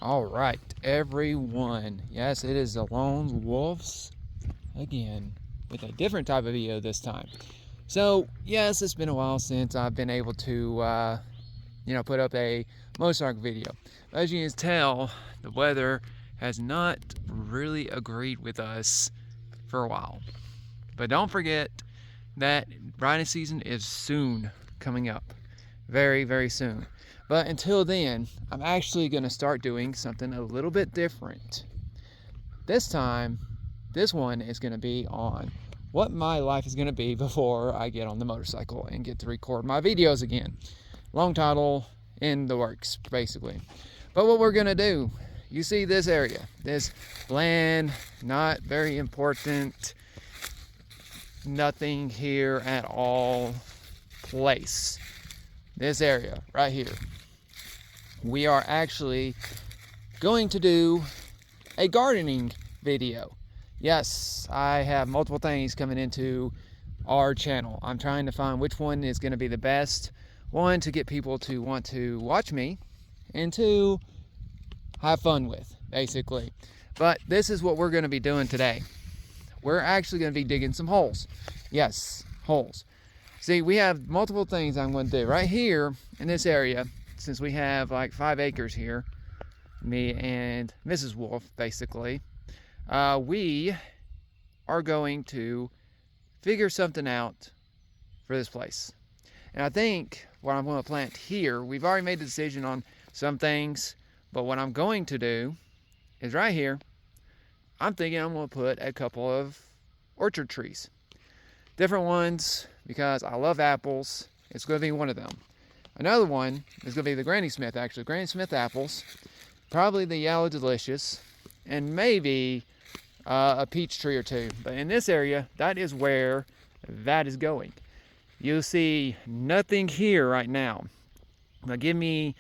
All right, everyone. Yes, it is the Lone Wolves again with a different type of video this time. So, yes, it's been a while since I've been able to, put up a motorcycle video. As you can tell, the weather has not really agreed with us for a while. But don't forget that riding season is soon coming up. Very, very soon. But until then, I'm actually going to start doing something a little bit different. This time, this one is going to be on what my life is going to be before I get on the motorcycle and get to record my videos again. Long title in the works, basically. But what we're going to do, you see this area, this bland, not very important, nothing here at all place. This area right here. We are actually going to do a gardening video. Yes, I have multiple things coming into our channel. I'm trying to find which one is going to be the best. One, to get people to want to watch me, and two, have fun with, basically. But this is what we're going to be doing today. We're actually going to be digging some holes. Yes, holes. See, we have multiple things I'm going to do. Right here in this area, since we have like 5 acres here, me and Mrs. Wolf, basically, we are going to figure something out for this place. And I think what I'm going to plant here, we've already made the decision on some things, but what I'm going to do is right here, I'm thinking I'm going to put a couple of orchard trees. Different ones, because I love apples. It's going to be one of them. Another one is going to be the Granny Smith, actually. Granny Smith apples. Probably the Yellow Delicious. And maybe a peach tree or two. But in this area, that is where that is going. You'll see nothing here right now. Now give me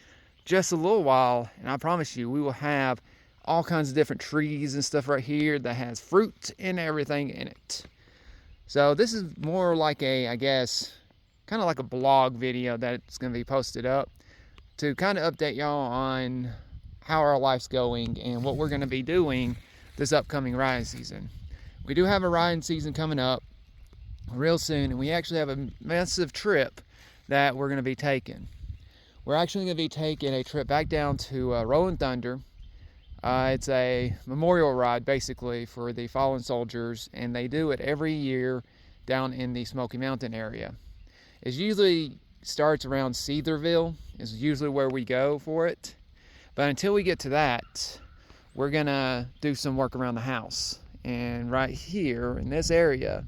just a little while, and I promise you, we will have all kinds of different trees and stuff right here that has fruit and everything in it. So this is more like a, I guess, kind of like a blog video that's going to be posted up to kind of update y'all on how our life's going and what we're going to be doing this upcoming riding season. We do have a riding season coming up real soon, and we actually have a massive trip that we're going to be taking. We're actually going to be taking a trip back down to Rolling Thunder. It's a memorial ride, basically, for the fallen soldiers, and they do it every year down in the Smoky Mountain area. It usually starts around Cedarville, is usually where we go for it. But until we get to that, we're going to do some work around the house. And right here in this area,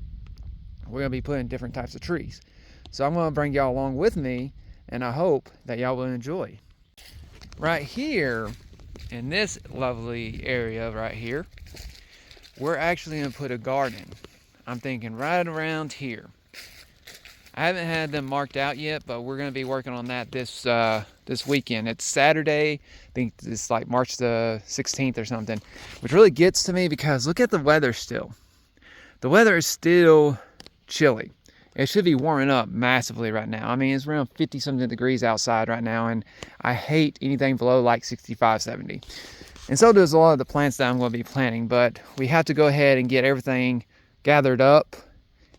we're going to be putting different types of trees. So I'm going to bring y'all along with me, and I hope that y'all will enjoy. Right here, in this lovely area right here, we're actually going to put a garden. I'm thinking right around here. I haven't had them marked out yet, but we're going to be working on that this weekend. It's Saturday. I think it's like March the 16th or something, which really gets to me because look at the weather still. The weather is still chilly. It should be warming up massively right now. I mean, it's around 50-something degrees outside right now, and I hate anything below like 65, 70. And so does a lot of the plants that I'm going to be planting, but we have to go ahead and get everything gathered up.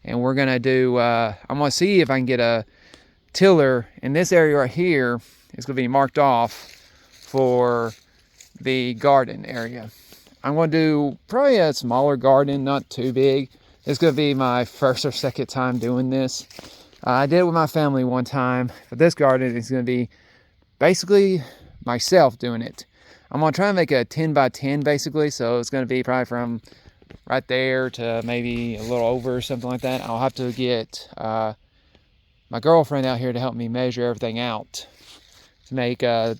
And we're going to do, I'm going to see if I can get a tiller in this area right here. It's going to be marked off for the garden area. I'm going to do probably a smaller garden, not too big. It's going to be my first or second time doing this. I did it with my family one time, but this garden is going to be basically myself doing it. I'm going to try and make a 10 by 10 basically, so it's going to be probably from right there to maybe a little over or something like that. I'll have to get my girlfriend out here to help me measure everything out to make to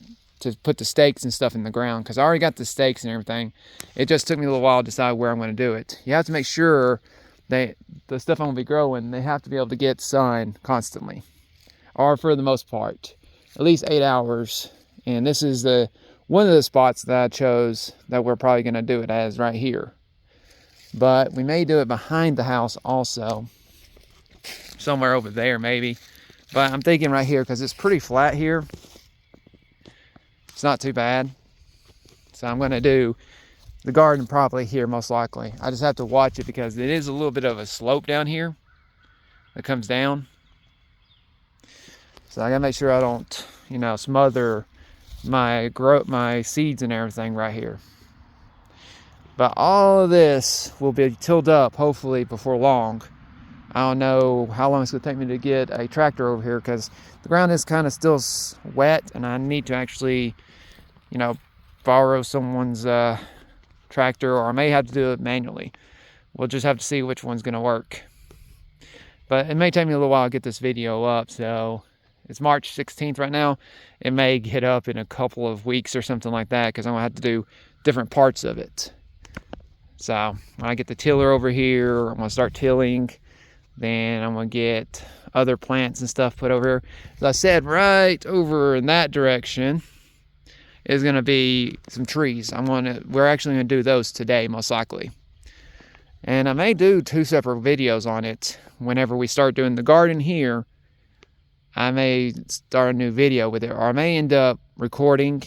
put the stakes and stuff in the ground, because I already got the stakes and everything. It just took me a little while to decide where I'm going to do it. You have to make sure that the stuff I'm going to be growing, they have to be able to get sun constantly, or for the most part, at least 8 hours. And this is one of the spots that I chose that we're probably going to do it as right here. But we may do it behind the house also, somewhere over there maybe. But I'm thinking right here, because it's pretty flat here. It's not too bad. So I'm going to do the garden probably here most likely. I just have to watch it because it is a little bit of a slope down here that comes down. So I got to make sure I don't, you know, smother my seeds and everything right here. But all of this will be tilled up hopefully before long. I don't know how long it's going to take me to get a tractor over here because the ground is kind of still wet and I need to actually, you know, borrow someone's tractor, or I may have to do it manually. We'll just have to see which one's going to work. But it may take me a little while to get this video up, so it's March 16th right now. It may get up in a couple of weeks or something like that because I'm going to have to do different parts of it. So when I get the tiller over here, I'm going to start tilling. Then I'm going to get other plants and stuff put over here. As I said, right over in that direction is going to be some trees. We're actually going to do those today, most likely. And I may do 2 separate videos on it. Whenever we start doing the garden here, I may start a new video with it. Or I may end up recording,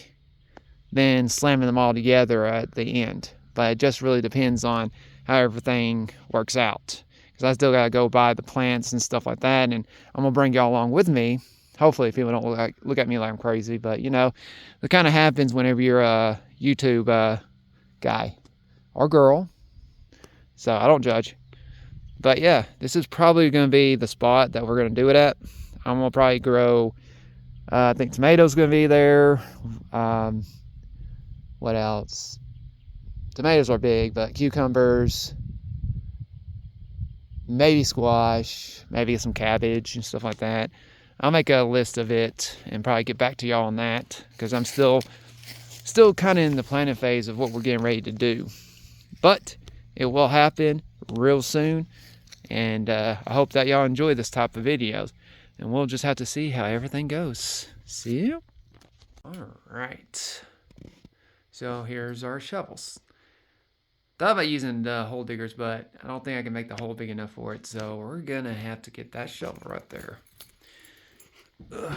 then slamming them all together at the end. But it just really depends on how everything works out. Because I still got to go buy the plants and stuff like that. And I'm going to bring y'all along with me. Hopefully people don't look at me like I'm crazy. But, you know, it kind of happens whenever you're a YouTube guy or girl. So I don't judge. But, yeah, this is probably going to be the spot that we're going to do it at. I'm going to probably grow, I think tomatoes going to be there. What else? Tomatoes are big, but cucumbers, maybe squash, maybe some cabbage and stuff like that. I'll make a list of it and probably get back to y'all on that because I'm still kind of in the planning phase of what we're getting ready to do. But it will happen real soon, and I hope that y'all enjoy this type of videos. And we'll just have to see how everything goes. See you? All right. So here's our shovels. Thought about using the hole diggers, but I don't think I can make the hole big enough for it. So we're going to have to get that shovel right there. Ugh.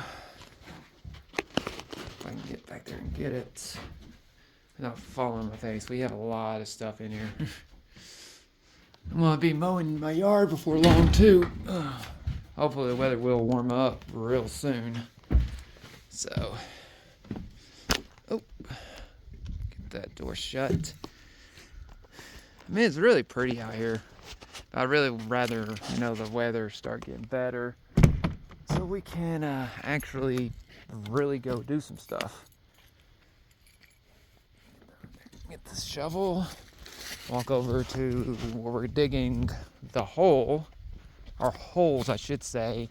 If I can get back there and get it. Without falling on my face. We have a lot of stuff in here. I'm going to be mowing my yard before long, too. Ugh. Hopefully the weather will warm up real soon. So, oh, get that door shut. I mean, it's really pretty out here. I'd really rather, you know, the weather start getting better so we can actually really go do some stuff. Get this shovel, walk over to where we're digging the hole. Our holes, I should say,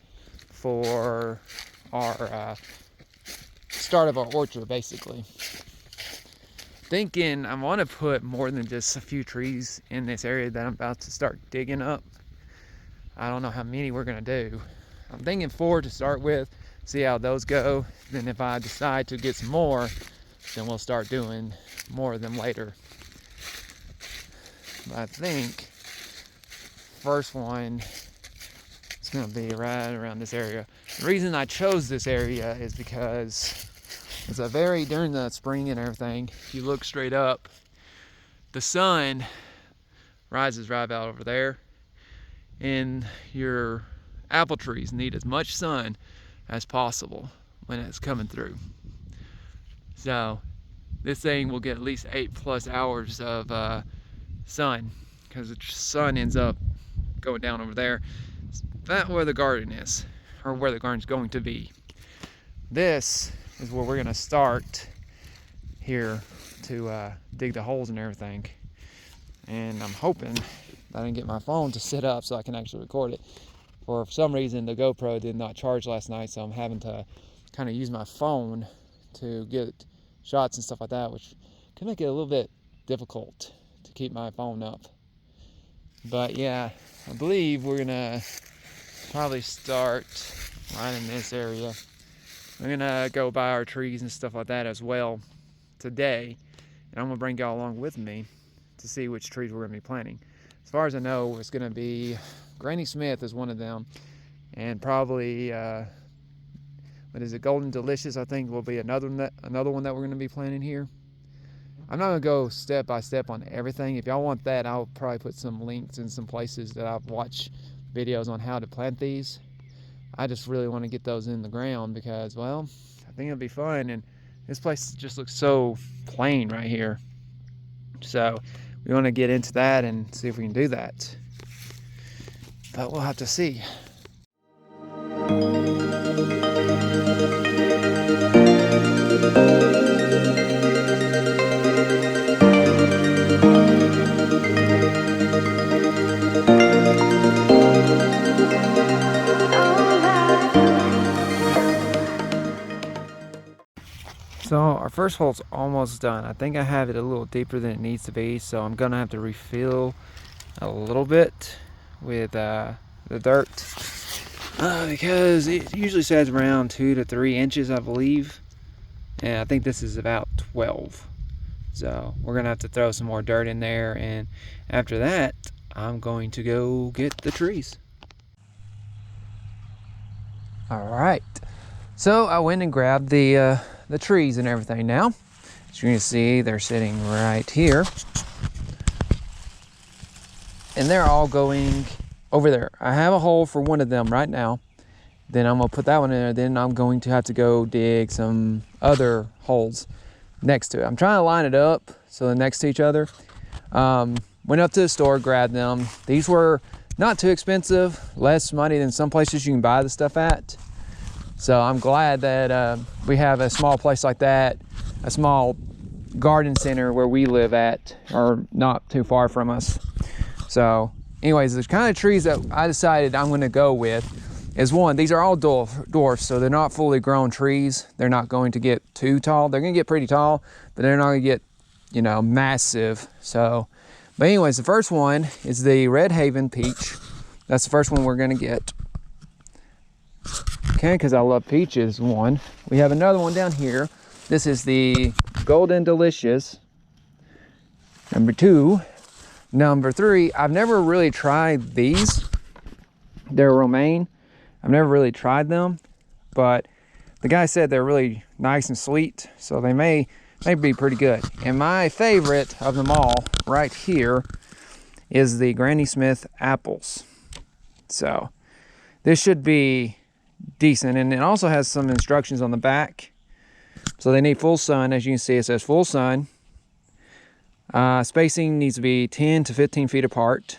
for our start of our orchard, basically. Thinking I want to put more than just a few trees in this area that I'm about to start digging up. I don't know how many we're going to do. I'm thinking 4 to start with, see how those go. Then if I decide to get some more, then we'll start doing more of them later. But I think first one, it's going to be right around this area. The reason I chose this area is because it's during the spring and everything, if you look straight up, the sun rises right out over there, and your apple trees need as much sun as possible when it's coming through. So this thing will get at least 8+ hours of sun, because the sun ends up going down over there. That's where the garden is, or where the garden's going to be. This is where we're going to start here to dig the holes and everything. And I'm hoping that I can get my phone to sit up so I can actually record it. For some reason, the GoPro did not charge last night, so I'm having to kind of use my phone to get shots and stuff like that, which can make it a little bit difficult to keep my phone up. But yeah, I believe we're going to probably start right in this area. I'm gonna go buy our trees and stuff like that as well today, and I'm gonna bring y'all along with me to see which trees we're gonna be planting. As far as I know, it's gonna be Granny Smith is one of them, and probably what is it, Golden Delicious, I think, will be another one that we're gonna be planting here. I'm not gonna go step by step on everything. If y'all want that, I'll probably put some links in some places that I've watched videos on how to plant these. I just really want to get those in the ground because, well, I think it'll be fun. And this place just looks so plain right here. So we want to get into that and see if we can do that. But we'll have to see. So our first hole's almost done. I think I have it a little deeper than it needs to be, so I'm gonna have to refill a little bit with the dirt because it usually says around 2 to 3 inches, I believe, and I think this is about 12. So we're gonna have to throw some more dirt in there, and after that I'm going to go get the trees. All right, so I went and grabbed the trees and everything. Now as you can see, they're sitting right here and they're all going over there. I have a hole for one of them right now, then I'm gonna put that one in there, then I'm going to have to go dig some other holes next to it. I'm trying to line it up so they're next to each other. Went up to the store, grabbed them. These were not too expensive, less money than some places you can buy the stuff at. So I'm glad that we have a small place like that, a small garden center where we live at, or not too far from us. So anyways, the kind of trees that I decided I'm gonna go with is one, these are all dwarfs, so they're not fully grown trees. They're not going to get too tall. They're gonna get pretty tall, but they're not gonna get, you know, massive. So, but anyways, the first one is the Red Haven peach. That's the first one we're gonna get. Okay, because I love peaches, one. We have another one down here. This is the Golden Delicious, number 2. Number 3, I've never really tried these. They're romaine. I've never really tried them, but the guy said they're really nice and sweet, so they may be pretty good. And my favorite of them all right here is the Granny Smith apples. So this should be decent, and it also has some instructions on the back. So they need full sun. As you can see, it says full sun. Spacing needs to be 10 to 15 feet apart.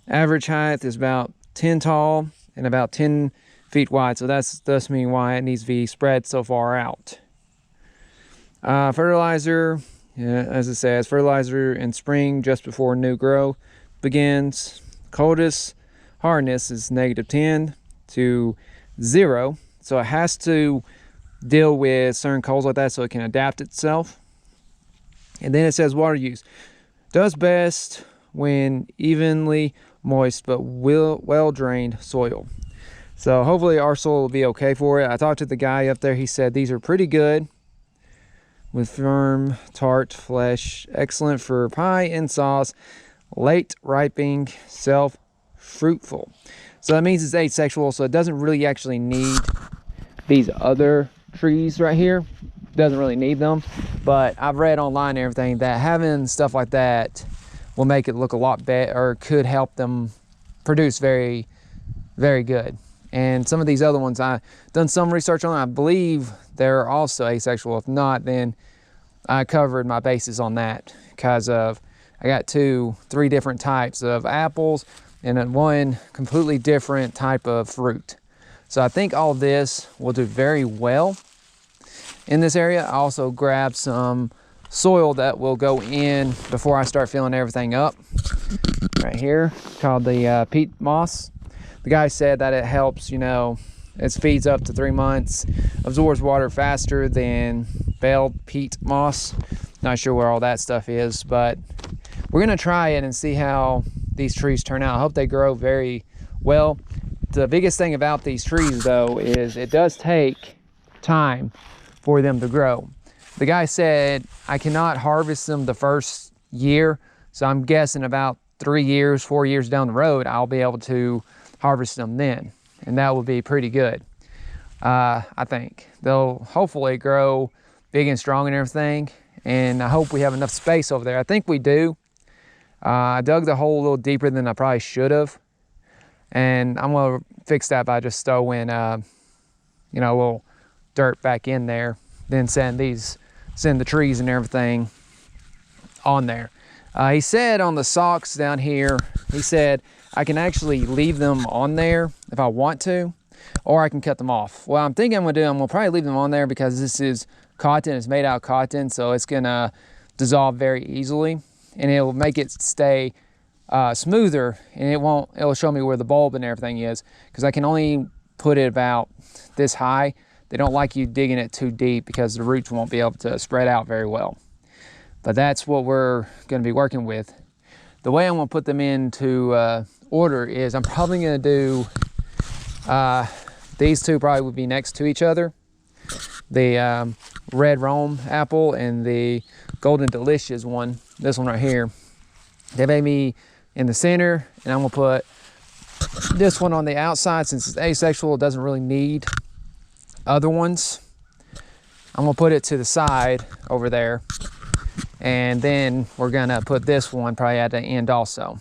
Average height is about 10 tall and about 10 feet wide, so that's thus mean why it needs to be spread so far out. Fertilizer, as it says, fertilizer in spring just before new growth begins. Coldest hardness is -10 to 0, so it has to deal with certain colds like that so it can adapt itself. And then it says water use does best when evenly moist but well drained soil. So hopefully our soil will be okay for it. I talked to the guy up there. He said these are pretty good with firm tart flesh, excellent for pie and sauce, late ripening, self fruitful. So that means it's asexual, so it doesn't really actually need these other trees right here. Doesn't really need them, but I've read online and everything that having stuff like that will make it look a lot better, or could help them produce very, very good. And some of these other ones, I've done some research on. I believe they're also asexual. If not, then I covered my bases on that, because of I got 3 different types of apples and then one completely different type of fruit. So I think all this will do very well in this area. I also grabbed some soil that will go in before I start filling everything up right here, called the peat moss. The guy said that it helps, you know, it feeds up to 3 months, absorbs water faster than baled peat moss. Not sure where all that stuff is, but we're gonna try it and see how these trees turn out. I hope they grow very well. The biggest thing about these trees though is it does take time for them to grow. The guy said I cannot harvest them the first year, so I'm guessing about 3 years, 4 years down the road, I'll be able to harvest them then, and that will be pretty good. I think they'll hopefully grow big and strong and everything, and I hope we have enough space over there. I think we do. I dug the hole a little deeper than I probably should have, and I'm gonna fix that by just throwing you know, a little dirt back in there, then send the trees and everything on there. He said on the socks down here, he said I can actually leave them on there if I want to, or I can cut them off. Well, I'm thinking I'm gonna probably leave them on there because this is cotton, it's made out of cotton, so it's gonna dissolve very easily, and it'll make it stay smoother, and it'll show me where the bulb and everything is, because I can only put it about this high. They don't like you digging it too deep because the roots won't be able to spread out very well. But that's what we're going to be working with. The way I'm going to put them into order is I'm probably going to do these two probably would be next to each other. The red Rome apple and the golden delicious one, this one right here. They made me in the center, and I'm going to put this one on the outside. Since it's asexual, it doesn't really need other ones. I'm gonna put it to the side over there, and then we're gonna put this one probably at the end also.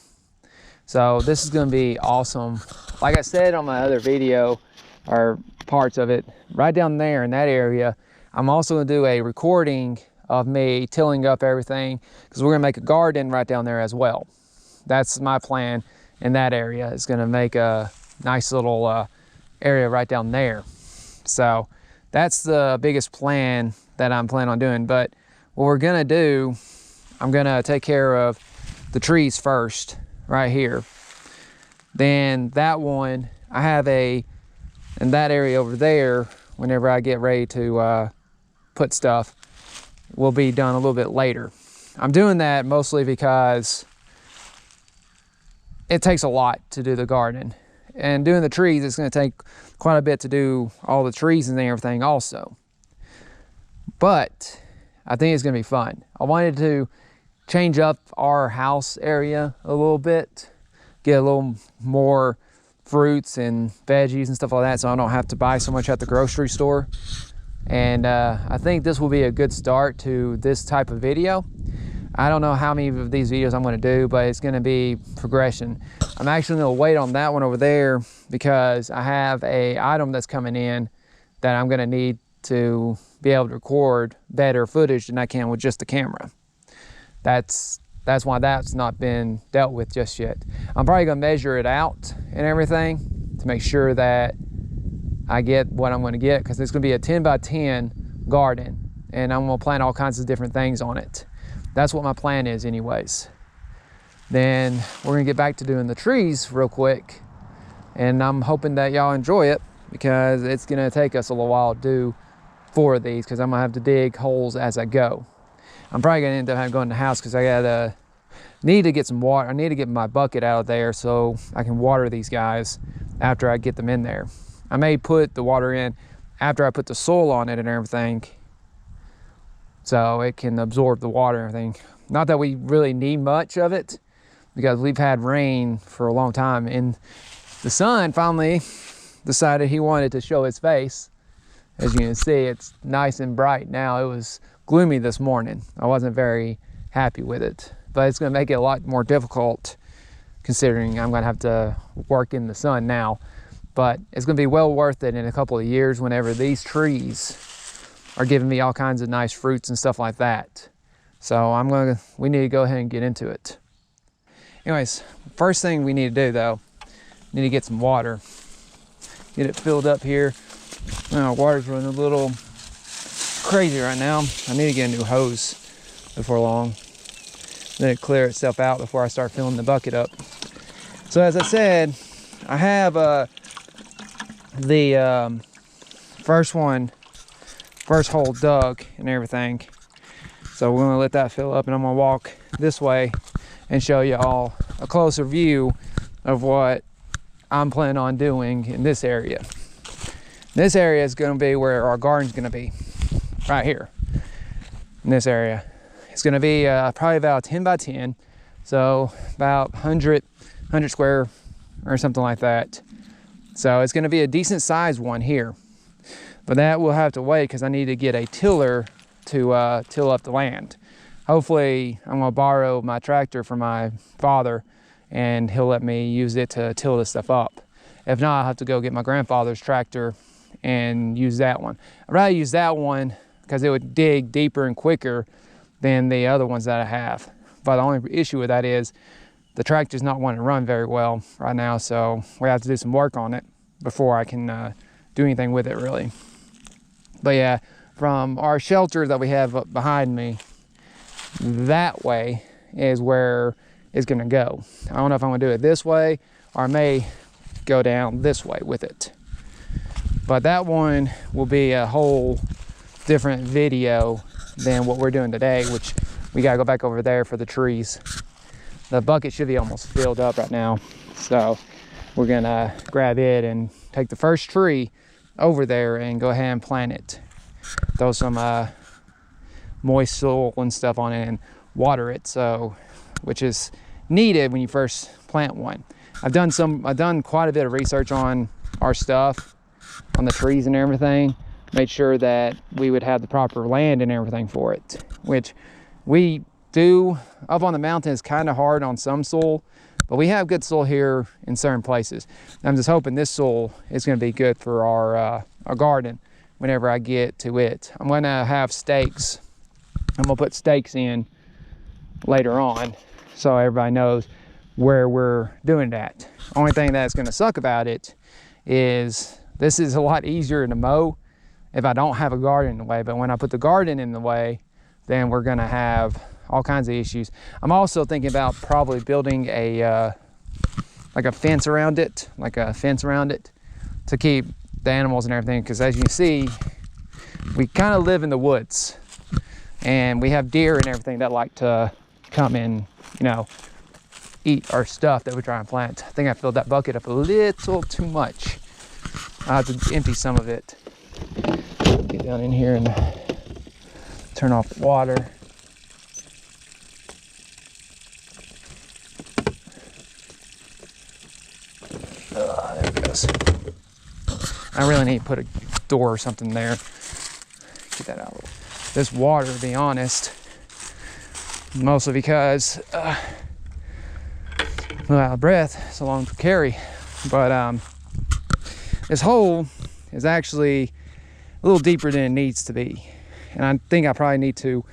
So this is gonna be awesome. Like I said on my other video, or parts of it, right down there in that area, I'm also gonna do a recording of me tilling up everything, because we're gonna make a garden right down there as well. That's my plan. In that area is going to make a nice little area right down there. So that's the biggest plan that I'm planning on doing. But what we're going to do, I'm going to take care of the trees first right here. Then that one, I have in that area over there, whenever I get ready to put stuff, will be done a little bit later. I'm doing that mostly because it takes a lot to do the garden, and doing the trees, it's going to take quite a bit to do all the trees and everything also. But I think it's going to be fun. I wanted to change up our house area a little bit, get a little more fruits and veggies and stuff like that, so I don't have to buy so much at the grocery store. And I think this will be a good start to this type of video. I don't know how many of these videos I'm going to do, but it's going to be progression. I'm actually going to wait on that one over there because I have a item that's coming in that I'm going to need to be able to record better footage than I can with just the camera. That's why that's not been dealt with just yet. I'm probably going to measure it out and everything to make sure that I get what I'm going to get, because it's going to be a 10 by 10 garden, and I'm going to plant all kinds of different things on it. That's what my plan is anyways. Then we're gonna get back to doing the trees real quick, and I'm hoping that y'all enjoy it, because it's gonna take us a little while to do 4 of these, because I'm gonna have to dig holes as I go. I'm probably gonna end up going in the house because I need to get some water. I need to get my bucket out of there so I can water these guys after I get them in there. I may put the water in after I put the soil on it and everything, so it can absorb the water and everything. Not that we really need much of it, because we've had rain for a long time, and the sun finally decided he wanted to show his face. As you can see, it's nice and bright now. It was gloomy this morning. I wasn't very happy with it, but it's going to make it a lot more difficult, considering I'm going to have to work in the sun now. But it's going to be well worth it in a couple of years whenever these trees are giving me all kinds of nice fruits and stuff like that. So we need to go ahead and get into it. Anyways, first thing we need to do though, need to get some water. Get it filled up here. Water's running a little crazy right now. I need to get a new hose before long. Let it clear itself out before I start filling the bucket up. So as I said, I have the first hole dug and everything. So we're gonna let that fill up, and I'm gonna walk this way and show you all a closer view of what I'm planning on doing in this area. This area is gonna be where our garden's gonna be, right here. In this area. It's gonna be probably about 10 by 10. So about 100 square or something like that. So it's gonna be a decent sized one here. But that will have to wait because I need to get a tiller to till up the land. Hopefully I'm gonna borrow my tractor from my father and he'll let me use it to till this stuff up. If not, I'll have to go get my grandfather's tractor and use that one. I'd rather use that one because it would dig deeper and quicker than the other ones that I have. But the only issue with that is the tractor's not wanting to run very well right now, so we have to do some work on it before I can do anything with it really. But yeah, from our shelter that we have up behind me, that way is where it's gonna go. I don't know if I'm gonna do it this way or I may go down this way with it. But that one will be a whole different video than what we're doing today, which we gotta go back over there for the trees. The bucket should be almost filled up right now. So we're gonna grab it and take the first tree over there and go ahead and plant it. Throw some moist soil and stuff on it and water it, so which is needed when you first plant one. I've done quite a bit of research on our stuff, on the trees and everything, made sure that we would have the proper land and everything for it, which we do. Up on the mountain is kind of hard on some soil, but we have good soil here in certain places. I'm just hoping this soil is going to be good for our garden whenever I get to it. I'm going to have stakes. I'm going to put stakes in later on so everybody knows where we're doing that. Only thing that's going to suck about it is this is a lot easier to mow if I don't have a garden in the way, but when I put the garden in the way, then we're going to have all kinds of issues. I'm also thinking about probably building a like a fence around it, to keep the animals and everything, because as you can see, we kind of live in the woods and we have deer and everything that like to come and, you know, eat our stuff that we try and plant. I think I filled that bucket up a little too much. I have to empty some of it. Get down in here and turn off the water. There it goes. I really need to put a door or something there. Get that out. This water, to be honest, mostly because I'm out of breath, so long to carry. But this hole is actually a little deeper than it needs to be, and I think I probably need to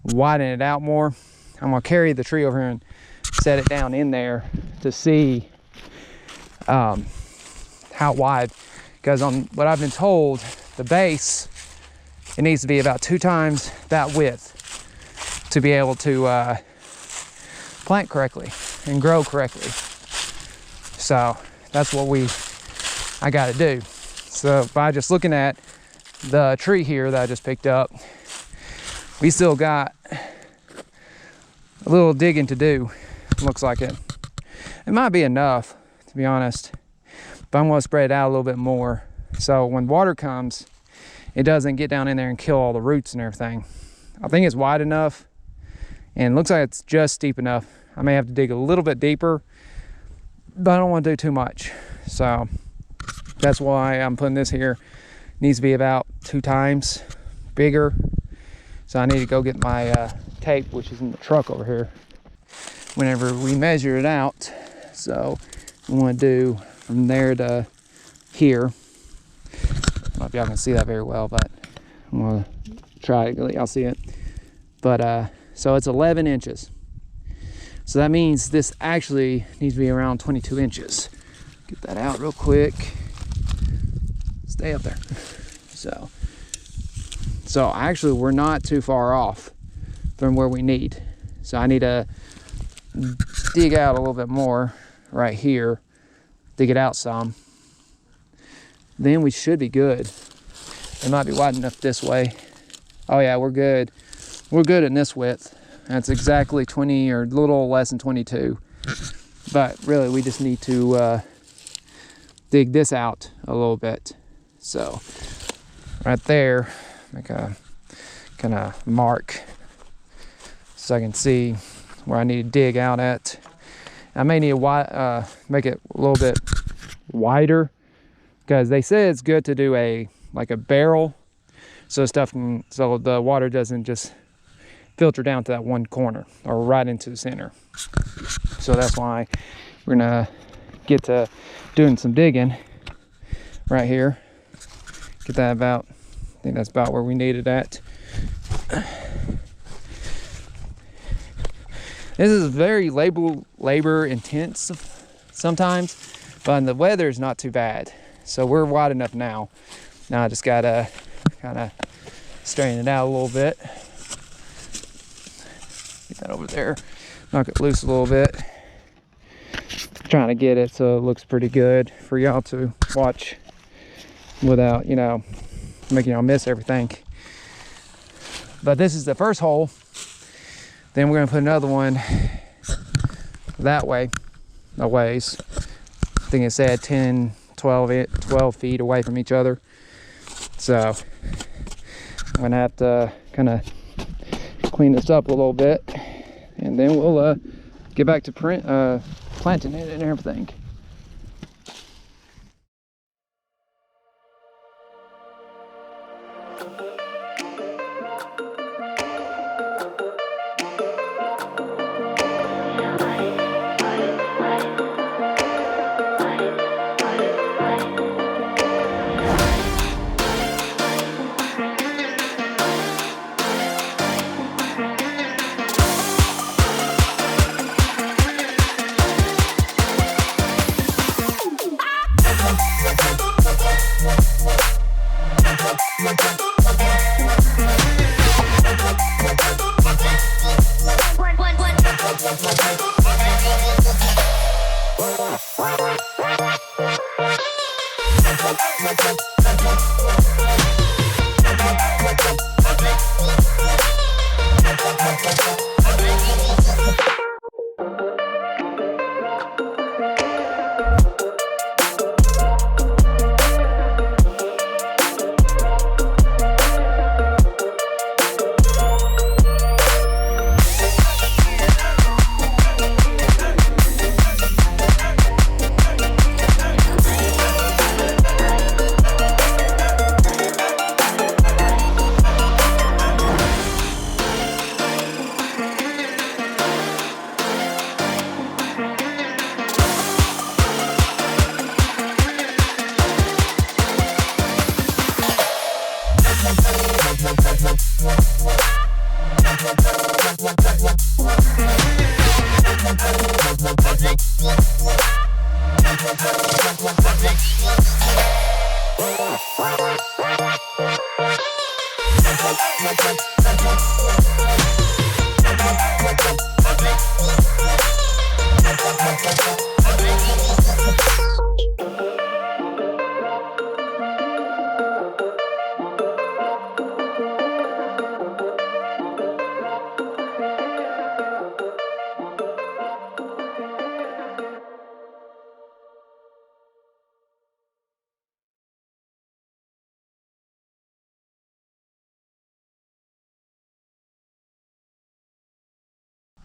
widen it out more. I'm gonna carry the tree over here and set it down in there to see how wide, because on what I've been told, the base, it needs to be about 2 times that width to be able to plant correctly and grow correctly. So that's what I got to do. So by just looking at the tree here that I just picked up, we still got a little digging to do. Looks like it might be enough, to be honest, but I'm going to spread it out a little bit more so when water comes, it doesn't get down in there and kill all the roots and everything. I think it's wide enough and it looks like it's just deep enough. I may have to dig a little bit deeper, but I don't want to do too much. So that's why I'm putting this here. It needs to be about 2 times bigger. So I need to go get my tape, which is in the truck over here, whenever we measure it out. So we want to do from there to here. I don't know if y'all can see that very well, but I'm going to try it. Y'all see it. But so it's 11 inches. So that means this actually needs to be around 22 inches. Get that out real quick. Stay up there. So actually we're not too far off from where we need. So I need to dig out a little bit more right here, dig it out some. Then we should be good. It might be wide enough this way. Oh yeah, we're good. We're good in this width. That's exactly 20 or a little less than 22. But really we just need to dig this out a little bit. So right there, make a kind of mark so I can see where I need to dig out at. I may need to make it a little bit wider, because they say it's good to do like a barrel so so the water doesn't just filter down to that one corner or right into the center. So that's why we're gonna get to doing some digging right here. Get that about, I think that's about where we need it at. This is very labor intensive sometimes, but the weather is not too bad. So we're wide enough now. Now I just gotta kind of straighten it out a little bit. Get that over there, knock it loose a little bit. Trying to get it so it looks pretty good for y'all to watch without, you know, making y'all miss everything. But this is the first hole. Then we're gonna put another one that way, a ways. I think it said 10, 12 feet away from each other. So I'm gonna have to kind of clean this up a little bit, and then we'll get back to planting it and everything.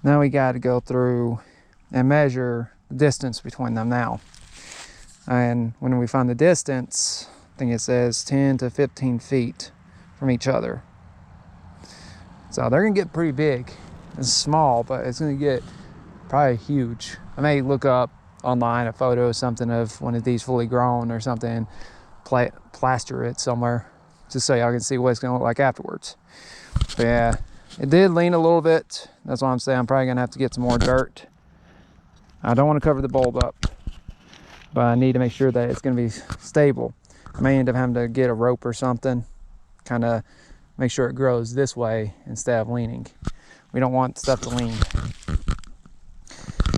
Now we got to go through and measure the distance between them now. And when we find the distance, I think it says 10 to 15 feet from each other. So they're gonna get pretty big. It's small, but it's gonna get probably huge. I may look up online a photo or something of one of these fully grown or something, plaster it somewhere, just so y'all can see what it's gonna look like afterwards. But yeah, it did lean a little bit. That's why I'm saying I'm probably gonna have to get some more dirt. I don't want to cover the bulb up, but I need to make sure that it's gonna be stable. I may end up having to get a rope or something, kind of make sure it grows this way instead of leaning. We don't want stuff to lean.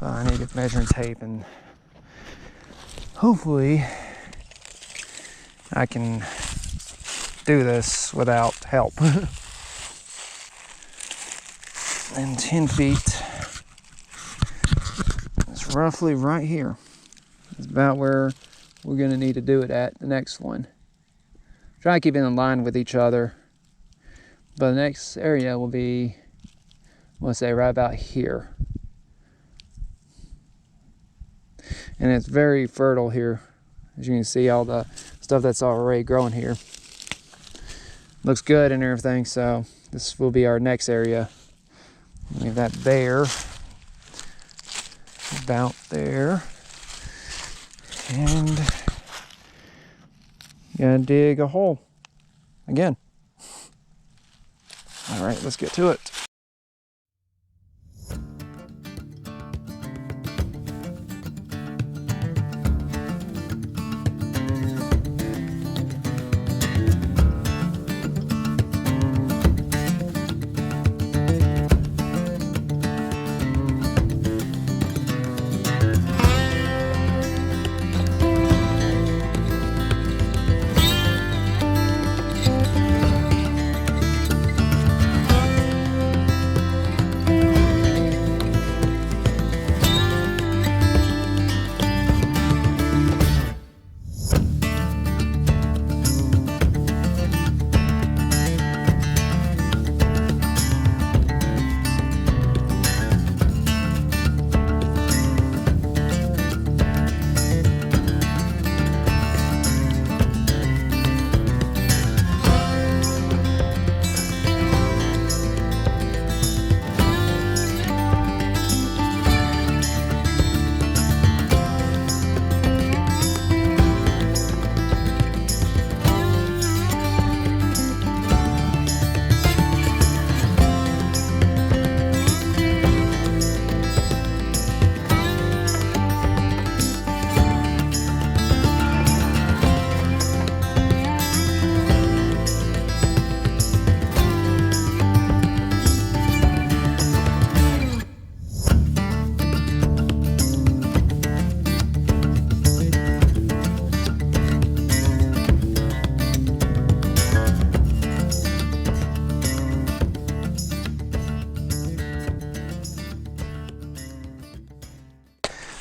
So I need to get measuring tape, and hopefully I can do this without help. And 10 feet is roughly right here. It's about where we're gonna need to do it at the next one. Try to keep it in line with each other. But the next area will be, let's say, right about here. And it's very fertile here. As you can see, all the stuff that's already growing here. Looks good and everything, so this will be our next area. Leave that there, about there, and gonna dig a hole again. All right, let's get to it.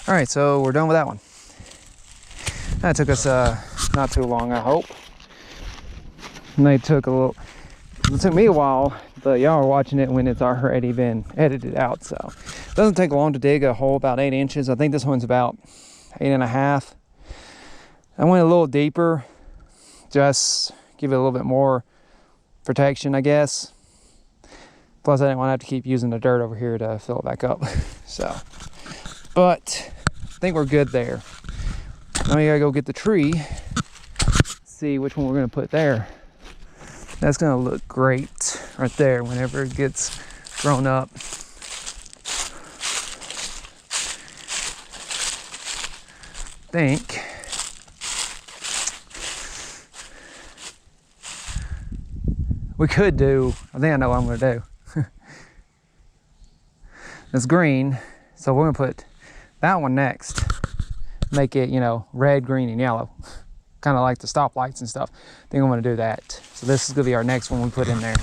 All right, so we're done with that one. That took us not too long, I hope. And it took me a while, but y'all are watching it when it's already been edited out, so it doesn't take long to dig a hole about 8 inches. I think this one's about 8.5. I went a little deeper, just give it a little bit more protection, I guess. Plus I didn't want to have to keep using the dirt over here to fill it back up. So, but I think we're good there. Now we gotta go get the tree, see which one we're gonna put there. That's gonna look great right there whenever it gets grown up. Think we could do, I think I know what I'm gonna do. It's green, so we're gonna put that one next. Make it, you know, red, green, and yellow. Kind of like the stoplights and stuff. I think I'm gonna do that. So this is gonna be our next one we put in there.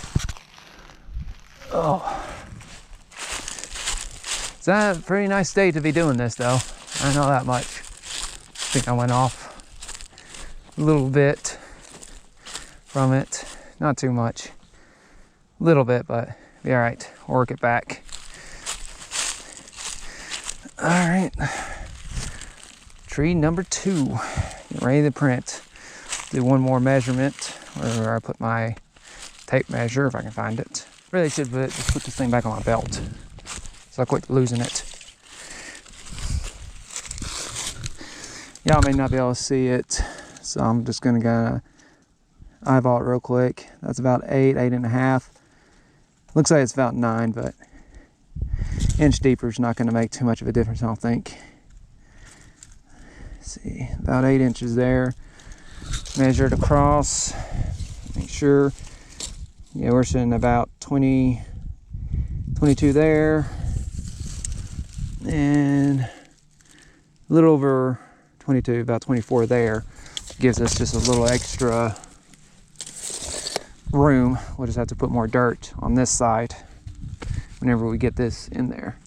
Oh. It's a pretty nice day to be doing this though. I know that much. I think I went off a little bit from it. Not too much. A little bit, but be all right. Work it back. All right. Tree number 2. Get ready to print. Do one more measurement where I put my tape measure if I can find it. Really should just put this thing back on my belt so I quit losing it. Y'all may not be able to see it, so I'm just gonna eyeball it real quick. That's about 8.5. Looks like it's about 9, but inch deeper is not going to make too much of a difference, I don't think. Let's see, about 8 inches there. Measure it across. Make sure. Yeah, we're sitting about 22 there, and a little over 22, about 24 there. Gives us just a little extra room. We'll just have to put more dirt on this side whenever we get this in there.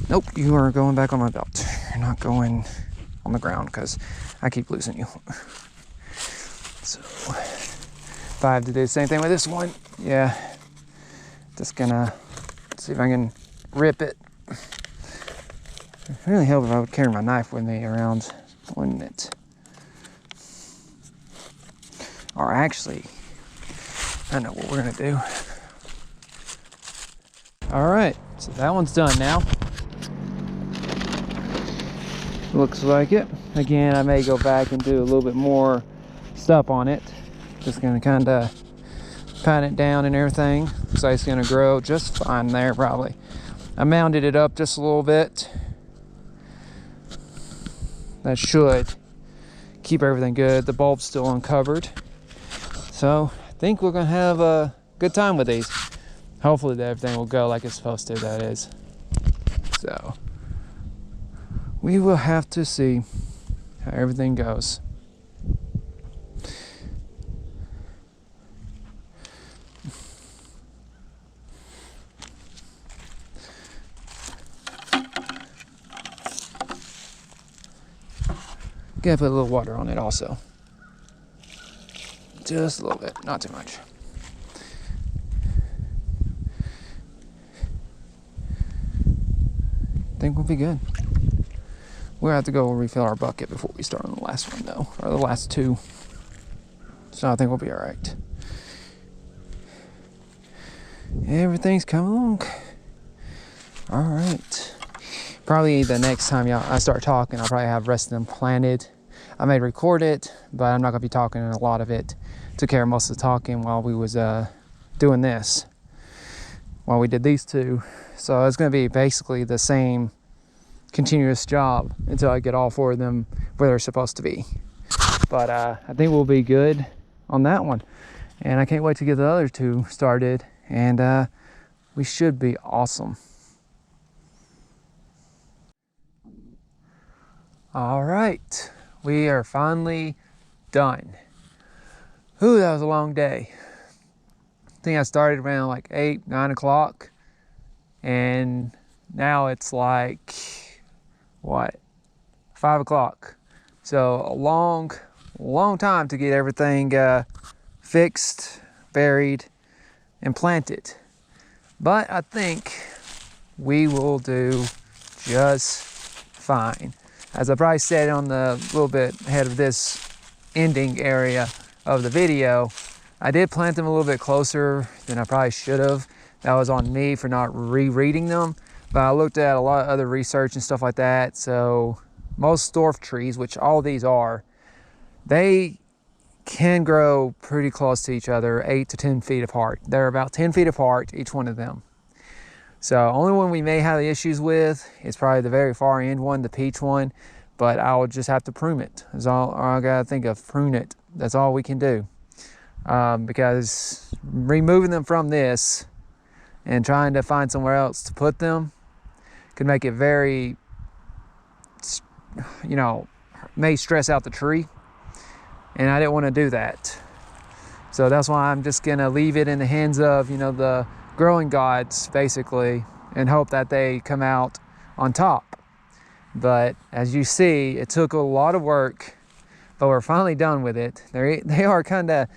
Nope, you are going back on my belt. You're not going on the ground because I keep losing you. So if I have to do the same thing with this one, yeah, just gonna see if I can rip it. It'd really help if I would carry my knife with me around, wouldn't it? Or actually, I know what we're gonna do. All right, so that one's done now. Looks like it. Again, I may go back and do a little bit more stuff on it. Just gonna kind of pat it down and everything. Looks like it's gonna grow just fine there probably. I mounted it up just a little bit. That should keep everything good. The bulb's still uncovered. So I think we're gonna have a good time with these. Hopefully everything will go like it's supposed to, that is. So we will have to see how everything goes. Gotta put a little water on it also. Just a little bit, not too much. I think we'll be good. We'll have to go refill our bucket before we start on the last one though, or the last two. So I think we'll be all right. Everything's coming along. All right. Probably the next time I start talking, I'll probably have the rest of them planted. I may record it, but I'm not gonna be talking a lot of it. Took care of most of the talking while we was doing this, while we did these two. So it's gonna be basically the same continuous job until I get all four of them where they're supposed to be. But I think we'll be good on that one. And I can't wait to get the other two started, and we should be awesome. All right, we are finally done. Whew, that was a long day. I think I started around like 8, 9 o'clock, and now it's like, what, 5 o'clock. So a long time to get everything fixed, buried, and planted. But I think we will do just fine. As I probably said on the little bit ahead of this ending area of the video, I did plant them a little bit closer than I probably should have. That was on me for not rereading them. But I looked at a lot of other research and stuff like that. So most dwarf trees, which all these are, they can grow pretty close to each other, 8 to 10 feet apart. They're about 10 feet apart, each one of them. So only one we may have the issues with is probably the very far end one, the peach one, but I'll just have to prune it. That's all I gotta think of, prune it. That's all we can do. Because removing them from this and trying to find somewhere else to put them could make it very, you know, may stress out the tree. And I didn't want to do that. So that's why I'm just gonna leave it in the hands of, you know, the growing gods basically, and hope that they come out on top. But as you see, it took a lot of work, but we're finally done with it. They are kind of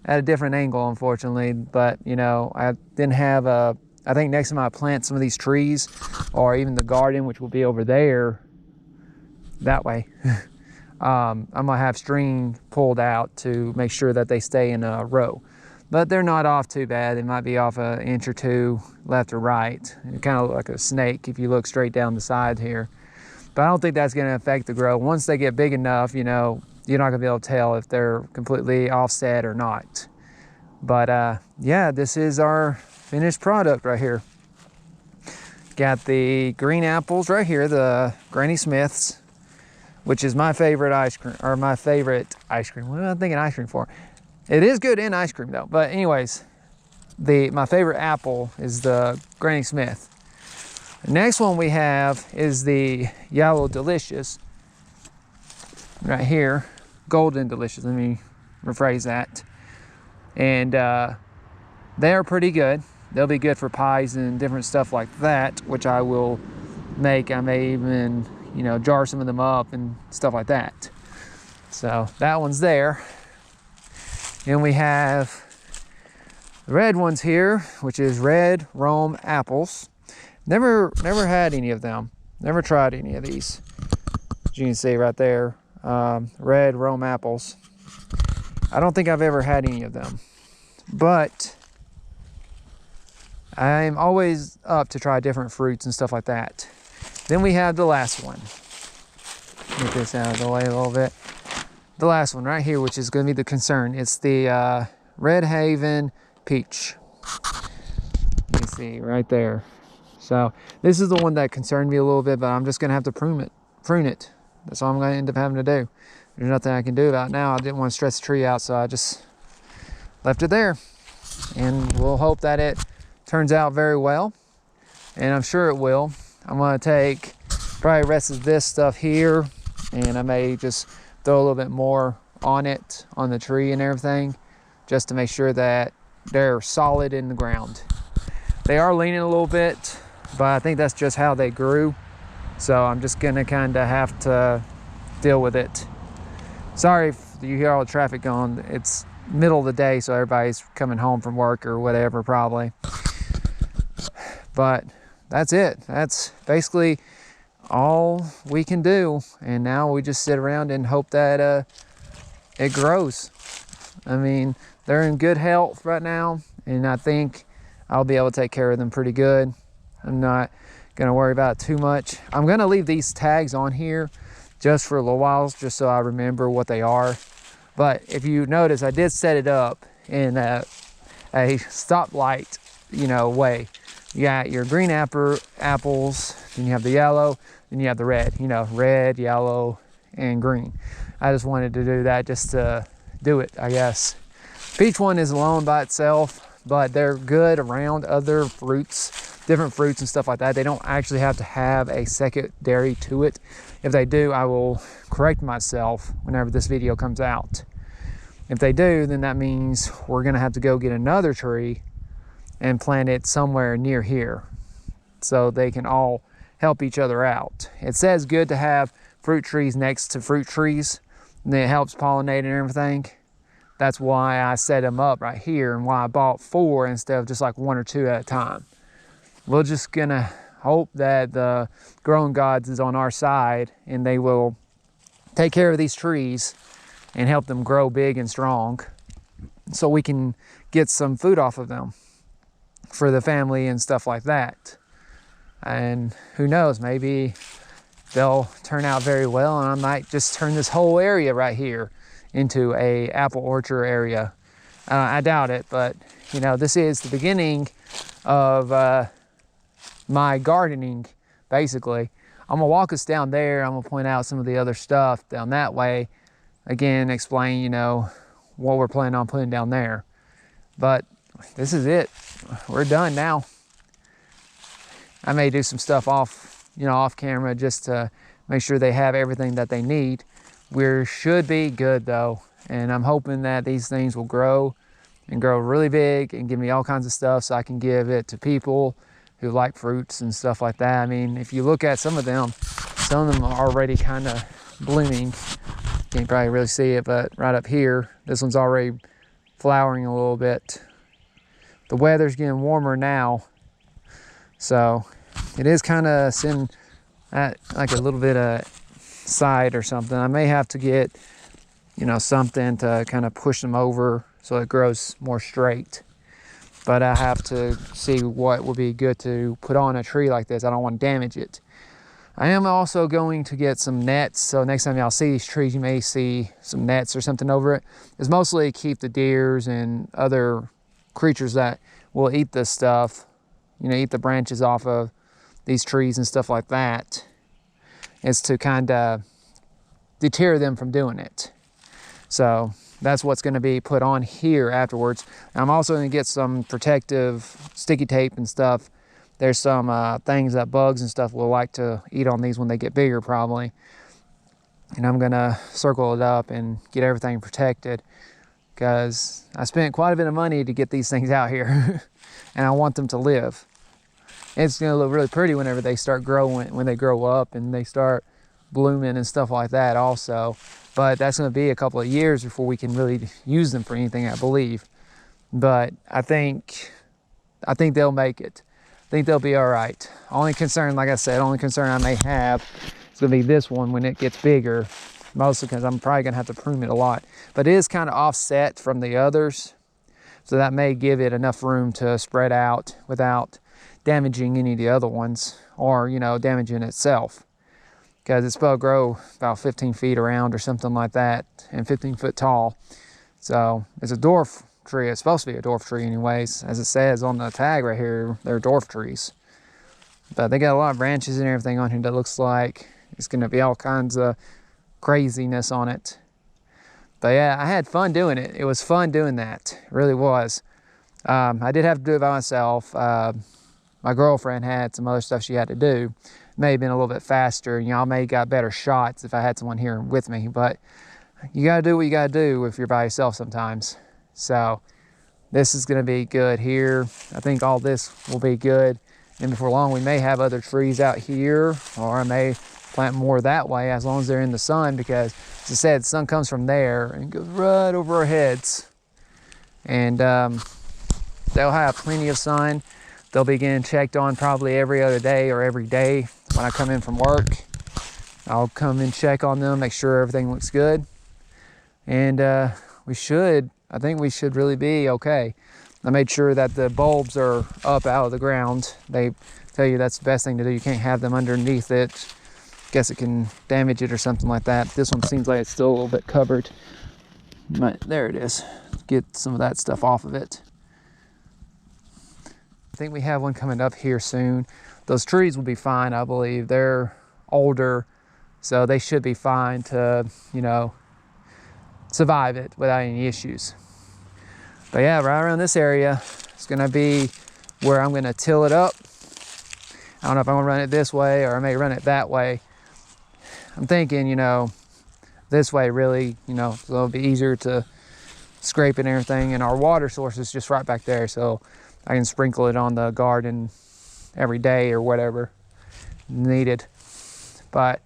at a different angle, unfortunately, but you know, I didn't have I think next time I plant some of these trees, or even the garden, which will be over there that way, I'm gonna have string pulled out to make sure that they stay in a row. But they're not off too bad. They might be off an inch or two left or right. It kind of look like a snake if you look straight down the side here. But I don't think that's gonna affect the growth. Once they get big enough, you know, you're not gonna be able to tell if they're completely offset or not. But yeah, this is our finished product right here. Got the green apples right here, the Granny Smiths, which is my favorite ice cream, or my favorite ice cream. What am I thinking ice cream for? It is good in ice cream though. But anyways, my favorite apple is the Granny Smith. The next one we have is the Yellow Delicious. Right here, Golden Delicious, let me rephrase that. And they're pretty good. They'll be good for pies and different stuff like that, which I will make. I may even, you know, jar some of them up and stuff like that. So that one's there. And we have the red ones here, which is red Rome apples. Never had any of them. Never tried any of these. As you can see right there, red Rome apples. I don't think I've ever had any of them. but I'm always up to try different fruits and stuff like that. Then we have the last one. Get this out of the way a little bit. The last one right here, which is going to be the concern. It's the Red Haven Peach. You see right there. So this is the one that concerned me a little bit, but I'm just going to have to prune it. That's all I'm going to end up having to do. There's nothing I can do about it now. I didn't want to stress the tree out, so I just left it there. And we'll hope that it turns out very well. And I'm sure it will. I'm going to take probably the rest of this stuff here, and I may just throw a little bit more on it, on the tree and everything, just to make sure that they're solid in the ground. They are leaning a little bit, but I think that's just how they grew. So I'm just gonna kind of have to deal with it. Sorry if you hear all the traffic going. It's middle of the day, so everybody's coming home from work or whatever probably. But that's it. That's basically all we can do. And now we just sit around and hope that it grows. I mean, they're in good health right now, and I think I'll be able to take care of them pretty good. I'm not gonna worry about it too much. I'm gonna leave these tags on here just for a little while, just so I remember what they are. But if you notice, I did set it up in a stoplight, way. You got your green apples, then you have the yellow, then you have the red. Red, yellow, and green. I just wanted to do that just to do it, I guess. Peach one is alone by itself, but they're good around other fruits, different fruits and stuff like that. They don't actually have to have a secondary to it. If they do, I will correct myself whenever this video comes out. If they do, then that means we're gonna have to go get another tree and plant it somewhere near here so they can all help each other out. It says good to have fruit trees next to fruit trees, and it helps pollinate and everything. That's why I set them up right here and why I bought 4 instead of just like 1 or 2 at a time. We're just gonna hope that the growing gods is on our side and they will take care of these trees and help them grow big and strong so we can get some food off of them for the family and stuff like that. And who knows, maybe they'll turn out very well, and I might just turn this whole area right here into a apple orchard area. I doubt it, but this is the beginning of my gardening, basically. I'm gonna walk us down there. I'm gonna point out some of the other stuff down that way. Again, explain, what we're planning on putting down there. But this is it. We're done now. I may do some stuff off camera just to make sure they have everything that they need. We should be good though. And I'm hoping that these things will grow and grow really big and give me all kinds of stuff so I can give it to people who like fruits and stuff like that. I mean, if you look at some of them are already kind of blooming. Can't probably really see it, but right up here, this one's already flowering a little bit. The weather's getting warmer now, so it is kind of sitting at like a little bit of side or something. I may have to get, something to kind of push them over so it grows more straight. But I have to see what would be good to put on a tree like this. I don't want to damage it. I am also going to get some nets, so next time y'all see these trees, you may see some nets or something over it. It's mostly to keep the deers and other creatures that will eat this stuff, eat the branches off of these trees and stuff like that. It's to kind of deter them from doing it. So that's what's going to be put on here afterwards. I'm also going to get some protective sticky tape and stuff. There's some things that bugs and stuff will like to eat on these when they get bigger probably. And I'm going to circle it up and get everything protected because I spent quite a bit of money to get these things out here and I want them to live. It's going to look really pretty whenever they start growing, when they grow up and they start blooming and stuff like that also. But that's going to be a couple of years before we can really use them for anything, I believe. But I think they'll make it. I think they'll be all right. Only concern, like I said, only concern I may have is going to be this one when it gets bigger. Mostly because I'm probably going to have to prune it a lot. But it is kind of offset from the others. So that may give it enough room to spread out without damaging any of the other ones, or, you know, damaging itself. Because it's supposed to grow about 15 feet around or something like that, and 15 foot tall. So it's a dwarf tree. It's supposed to be a dwarf tree anyways. As it says on the tag right here, they're dwarf trees. But they got a lot of branches and everything on here that looks like it's going to be all kinds of craziness on it. But yeah, I had fun doing it. It was fun doing that. It really was. I did have to do it by myself. My girlfriend had some other stuff she had to do. May have been a little bit faster, and y'all may have got better shots if I had someone here with me. But you got to do what you got to do if you're by yourself sometimes. So this is going to be good here. I think all this will be good. And before long, we may have other trees out here, or I may plant more that way as long as they're in the sun, because as I said, the sun comes from there and goes right over our heads. And they'll have plenty of sun. They'll be getting checked on probably every other day or every day when I come in from work. I'll come and check on them, make sure everything looks good. And I think we should really be okay. I made sure that the bulbs are up out of the ground. They tell you that's the best thing to do. You can't have them underneath it. Guess it can damage it or something like that. This one seems like it's still a little bit covered. But there it is. Get some of that stuff off of it. I think we have one coming up here soon. Those trees will be fine, I believe. They're older, so they should be fine to, you know, survive it without any issues. But yeah, right around this area, it's gonna be where I'm gonna till it up. I don't know if I'm gonna run it this way or I may run it that way. I'm thinking, you know, this way really, you know, so it'll be easier to scrape it and everything. And our water source is just right back there, so I can sprinkle it on the garden every day or whatever needed. But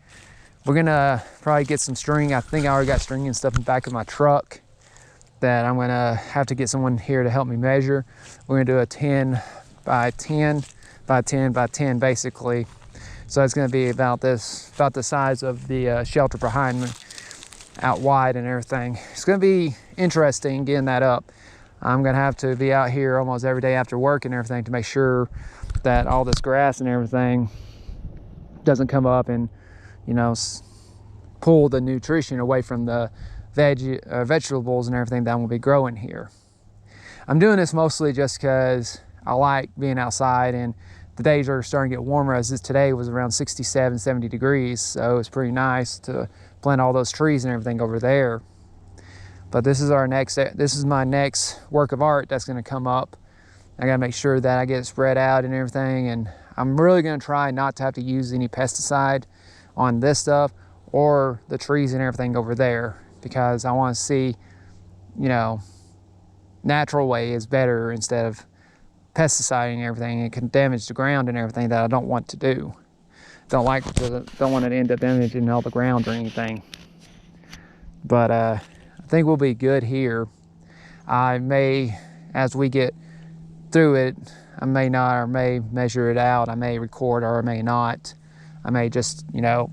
we're gonna probably get some string. I think I already got string and stuff in the back of my truck that I'm gonna have to get someone here to help me measure. We're gonna do a 10 by 10 by 10 by 10 basically. So it's gonna be about this, about the size of the shelter behind me, out wide and everything. It's gonna be interesting getting that up. I'm gonna have to be out here almost every day after work and everything to make sure that all this grass and everything doesn't come up and, you know, pull the nutrition away from the vegetables and everything that will be growing here. I'm doing this mostly just because I like being outside, and the days are starting to get warmer, as this today was around 67, 70 degrees. So it's pretty nice to plant all those trees and everything over there. But this is my next work of art that's going to come up. I got to make sure that I get it spread out and everything. And I'm really going to try not to have to use any pesticide on this stuff or the trees and everything over there, because I want to see, you know, natural way is better instead of pesticiding and everything. It can damage the ground and everything that I don't want to do. Don't want it to end up damaging all the ground or anything. But I think we'll be good here. I may, as we get through it, I may not, or may measure it out. I may record or I may not. I may just, you know,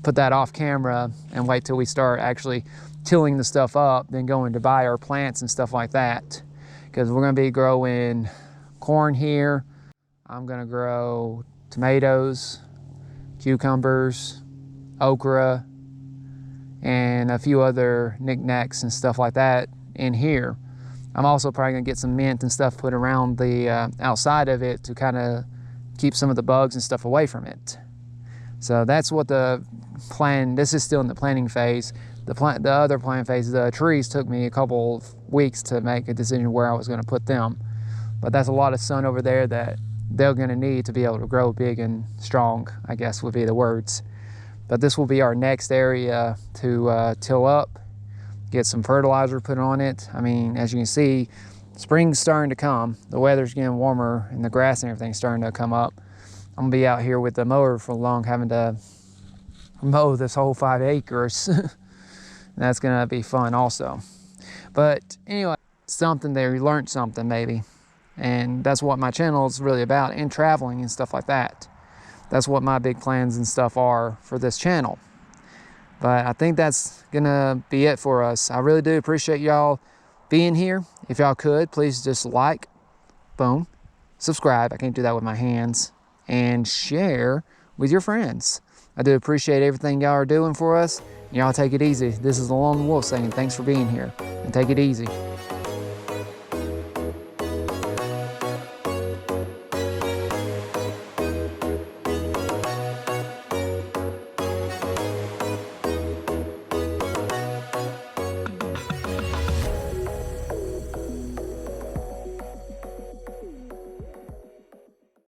put that off camera and wait till we start actually tilling the stuff up, then going to buy our plants and stuff like that. Because we're going to be growing corn here. I'm going to grow tomatoes, cucumbers, okra, and a few other knickknacks and stuff like that in here. I'm also probably going to get some mint and stuff put around the outside of it to kind of keep some of the bugs and stuff away from it. So that's what the plan, this is still in the planning phase. The other planning phase, the trees, took me a couple of weeks to make a decision where I was going to put them. But that's a lot of sun over there that they're going to need to be able to grow big and strong, I guess would be the words. But this will be our next area to till up, get some fertilizer put on it. I mean, as you can see, spring's starting to come. The weather's getting warmer and the grass and everything's starting to come up. I'm going to be out here with the mower for long, having to mow this whole 5 acres. That's going to be fun also. But anyway, something there, you learned something maybe. And that's what my channel is really about, and traveling and stuff like that. That's what my big plans and stuff are for this channel. But I think that's gonna be it for us. I really do appreciate y'all being here If y'all could, please just like, boom, subscribe. I can't do that with my hands. And share with your friends. I do appreciate everything y'all are doing for us. Y'all take it easy. This is the Lone Wolf saying thanks for being here. And take it easy.